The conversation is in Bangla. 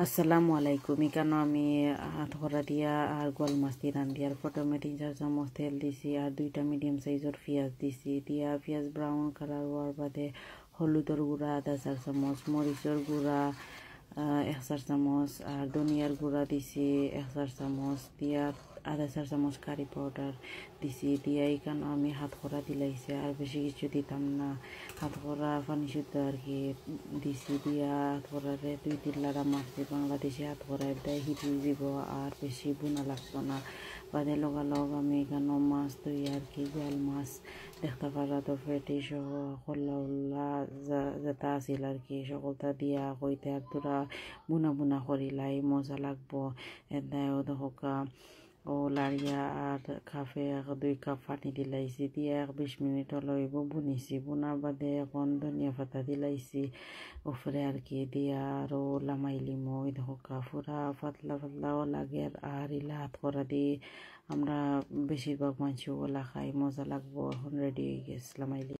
আসসালামু আলাইকুম। এখানে আমি হাত করা দিয়া আর গোল মাছ দিয়ে রান্ধি আর প্রথমে 3-4 চামচ তেল দিছি আর 2টা মিডিয়াম সাইজের পেঁয়াজ দিছি দিয়া পেঁয়াজ ব্রাউন কালার হওয়ার বাদে হলুদের গুঁড়া 1/4 চামচ, মরিচের গুঁড়া 1/4 চামচ আর ধনিয়ার গুঁড়া দিছি 1/4 চামচ দিয়া 1/2 চামচ কারি পাউডার দিছি দিয়া এখানে আমি হাত করা দিলাইছি আর বেশি কিছু দিতাম না। হাত করা পানি শুদ্ধ আর কি দিছি দিয়া হাত করারে 2-3 লাড়া মারছি। বাংলাদেশি হাত করায় দেয় হিটি দিব আর বেশি বোনা লাগতো না। বাদে লগালগ আমি এখানে মাছ ধুই আর কি জাল মাছ দেখতে পারা তো ফেটি সহ খোল্লা উল্লা যেটা আছিল আর কি সকলটা দিয়া কইতে আর তোরা বুনা বুনা করিলাই মজা লাগবো এদায়ও দেখা ও লাড়িয়া আর কাপে 2 কাপ পানি দিলাইছি দিয়ে 20 মিনিট লইব বুনিছি। বোনার বাদে এখন ধনিয়া পাতা দিলাইছি উপরে আর কি দিয়া আরও লামাইলিমো ওই দেখা পুরা পাতলা পাতলাও লাগে আর ইলা হাত করা দিয়ে আমরা বেশিরভাগ মাংস ওলা খাই মজা লাগবো। এখন রেডি হয়ে গেছে লামাইলি।